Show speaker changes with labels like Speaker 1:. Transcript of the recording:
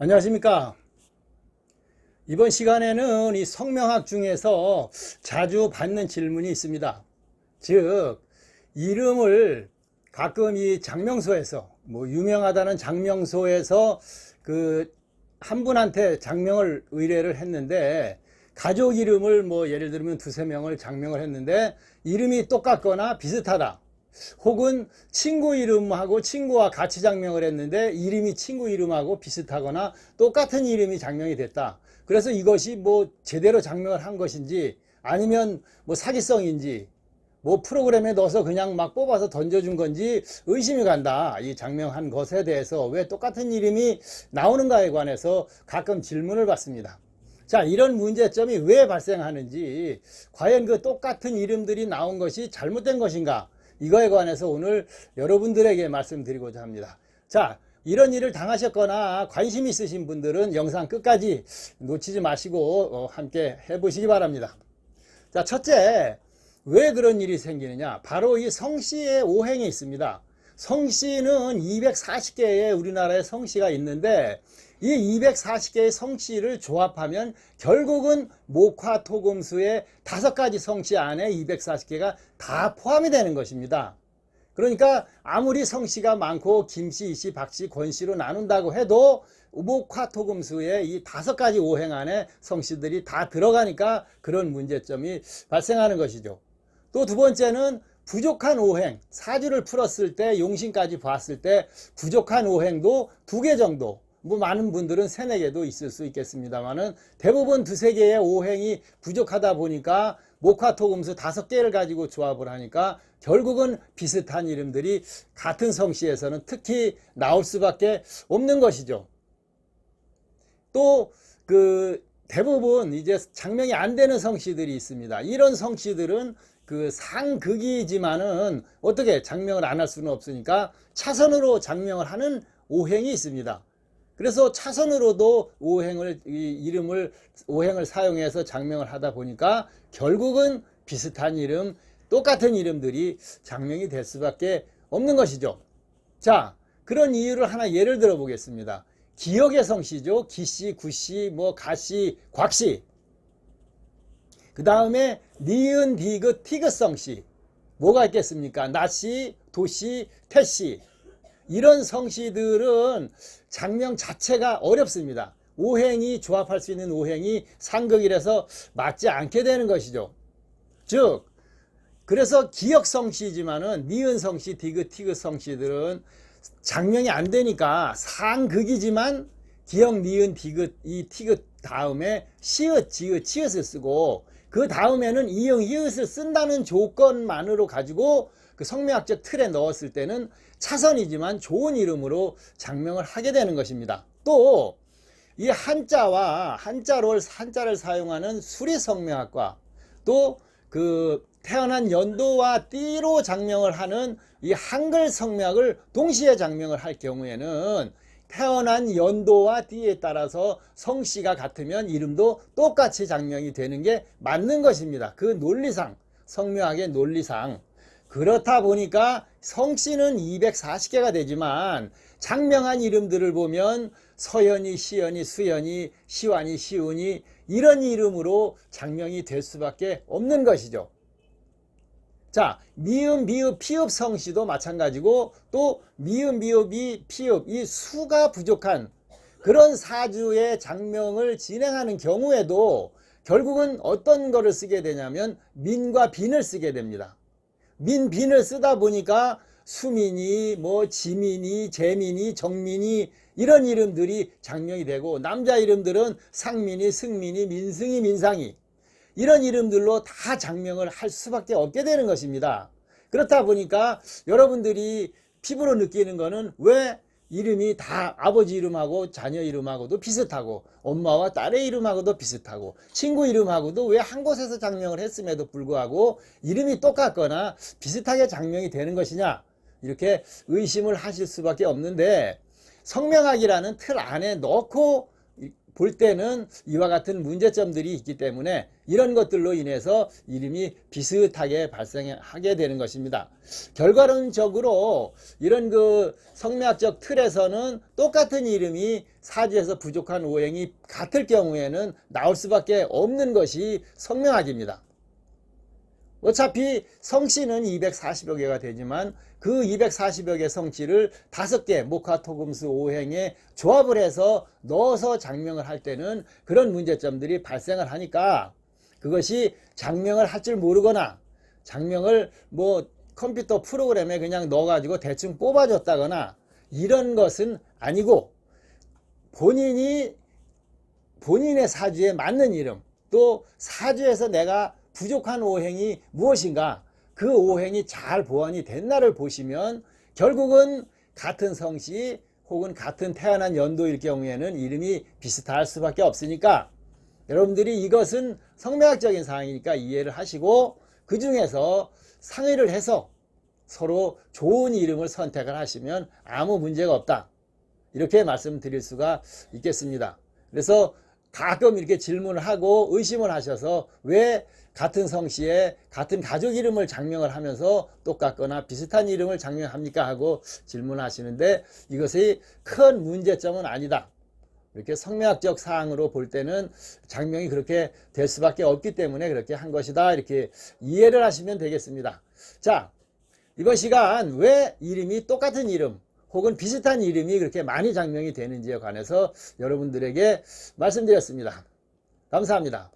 Speaker 1: 안녕하십니까. 이번 시간에는 이 성명학 중에서 자주 받는 질문이 있습니다. 즉, 이름을 가끔 이 장명소에서, 유명하다는 장명소에서 한 분한테 장명을 의뢰를 했는데, 가족 이름을 예를 들면 두세 명을 장명을 했는데, 이름이 똑같거나 비슷하다. 혹은 친구 이름하고 친구와 같이 장명을 했는데 이름이 친구 이름하고 비슷하거나 똑같은 이름이 장명이 됐다. 그래서 이것이 제대로 장명을 한 것인지 아니면 사기성인지 프로그램에 넣어서 그냥 막 뽑아서 던져준 건지 의심이 간다. 이 장명한 것에 대해서 왜 똑같은 이름이 나오는가에 관해서 가끔 질문을 받습니다. 자, 이런 문제점이 왜 발생하는지, 과연 그 똑같은 이름들이 나온 것이 잘못된 것인가, 이거에 관해서 오늘 여러분들에게 말씀드리고자 합니다. 자, 이런 일을 당하셨거나 관심 있으신 분들은 영상 끝까지 놓치지 마시고 함께 해보시기 바랍니다. 자, 첫째, 왜 그런 일이 생기느냐? 바로 이 성씨의 오행이 있습니다. 성씨는 240개의 우리나라에 성씨가 있는데 이 240개의 성씨를 조합하면 결국은 목화토금수의 5가지 성씨 안에 240개가 다 포함이 되는 것입니다. 그러니까 아무리 성씨가 많고 김씨, 이씨, 박씨, 권씨로 나눈다고 해도 목화토금수의 이 5가지 오행 안에 성씨들이 다 들어가니까 그런 문제점이 발생하는 것이죠. 또 두 번째는 부족한 오행, 사주를 풀었을 때 용신까지 봤을 때 부족한 오행도 2개 정도, 많은 분들은 3, 4개도 있을 수 있겠습니다만은 대부분 2, 3개의 오행이 부족하다 보니까 목화토금수 5개를 가지고 조합을 하니까 결국은 비슷한 이름들이 같은 성씨에서는 특히 나올 수밖에 없는 것이죠. 또 대부분 이제 장명이 안 되는 성씨들이 있습니다. 이런 성씨들은 상극이지만은 어떻게 장명을 안 할 수는 없으니까 차선으로 장명을 하는 오행이 있습니다. 그래서 차선으로도 오행을 사용해서 장명을 하다 보니까 결국은 비슷한 이름, 똑같은 이름들이 장명이 될 수밖에 없는 것이죠. 자, 그런 이유를 하나 예를 들어 보겠습니다. 기역의 성씨죠. 기씨, 구씨, 가씨, 곽씨. 그 다음에 니은, 디귿, 티귿 성씨. 뭐가 있겠습니까? 나씨, 도씨, 태씨. 이런 성씨들은 장명 자체가 어렵습니다. 오행이 조합할 수 있는 오행이 상극이라서 맞지 않게 되는 것이죠. 즉, 그래서 기역 성씨지만은 니은 성씨, 디귿, 티귿 성씨들은 장명이 안 되니까 상극이지만 기역, 니은, 디귿, 이 티귿 다음에 시읒, 지읒, 치읒을 쓰고 그 다음에는 이응, 이읒을 쓴다는 조건만으로 가지고 그 성명학적 틀에 넣었을 때는 차선이지만 좋은 이름으로 장명을 하게 되는 것입니다. 또 이 한자를 사용하는 수리성명학과 또 태어난 연도와 띠로 장명을 하는 이 한글 성명을 동시에 장명을 할 경우에는 태어난 연도와 띠에 따라서 성씨가 같으면 이름도 똑같이 장명이 되는 게 맞는 것입니다. 그 논리상, 성명학의 논리상. 그렇다 보니까 성씨는 240개가 되지만 장명한 이름들을 보면 서연이, 시연이, 수연이, 시완이, 시운이 이런 이름으로 장명이 될 수밖에 없는 것이죠. 자, 미음, 비읍, 피읍 성씨도 마찬가지고 또 미음, 비읍이, 피읍, 이 수가 부족한 그런 사주의 장명을 진행하는 경우에도 결국은 어떤 거를 쓰게 되냐면 민과 빈을 쓰게 됩니다. 민, 빈을 쓰다 보니까 수민이, 지민이, 재민이, 정민이 이런 이름들이 장명이 되고 남자 이름들은 상민이, 승민이, 민승이, 민상이 이런 이름들로 다 장명을 할 수밖에 없게 되는 것입니다. 그렇다 보니까 여러분들이 피부로 느끼는 거는 왜 이름이 다 아버지 이름하고 자녀 이름하고도 비슷하고 엄마와 딸의 이름하고도 비슷하고 친구 이름하고도 왜 한 곳에서 장명을 했음에도 불구하고 이름이 똑같거나 비슷하게 장명이 되는 것이냐, 이렇게 의심을 하실 수밖에 없는데 성명학이라는 틀 안에 넣고 볼 때는 이와 같은 문제점들이 있기 때문에 이런 것들로 인해서 이름이 비슷하게 발생하게 되는 것입니다. 결과론적으로 이런 그 성매학적 틀에서는 똑같은 이름이 사주에서 부족한 오행이 같을 경우에는 나올 수밖에 없는 것이 성명학입니다. 어차피 성씨는 240여 개가 되지만 그 240여 개 성씨를 5개 목화토금수 오행에 조합을 해서 넣어서 장명을 할 때는 그런 문제점들이 발생을 하니까 그것이 장명을 할 줄 모르거나 장명을 뭐 컴퓨터 프로그램에 그냥 넣어가지고 대충 뽑아줬다거나 이런 것은 아니고 본인의 사주에 맞는 이름, 또 사주에서 내가 부족한 오행이 무엇인가, 그 오행이 잘 보완이 된 날을 보시면 결국은 같은 성씨 혹은 같은 태어난 연도일 경우에는 이름이 비슷할 수밖에 없으니까 여러분들이 이것은 성매학적인 사항이니까 이해를 하시고 그 중에서 상의를 해서 서로 좋은 이름을 선택을 하시면 아무 문제가 없다, 이렇게 말씀드릴 수가 있겠습니다. 그래서 가끔 이렇게 질문을 하고 의심을 하셔서 왜 같은 성씨에 같은 가족 이름을 장명을 하면서 똑같거나 비슷한 이름을 장명합니까 하고 질문하시는데 이것이 큰 문제점은 아니다. 이렇게 성매학적 사항으로 볼 때는 장명이 그렇게 될 수밖에 없기 때문에 그렇게 한 것이다, 이렇게 이해를 하시면 되겠습니다. 자, 이번 시간 왜 이름이 똑같은 이름 혹은 비슷한 이름이 그렇게 많이 장명이 되는지에 관해서 여러분들에게 말씀드렸습니다. 감사합니다.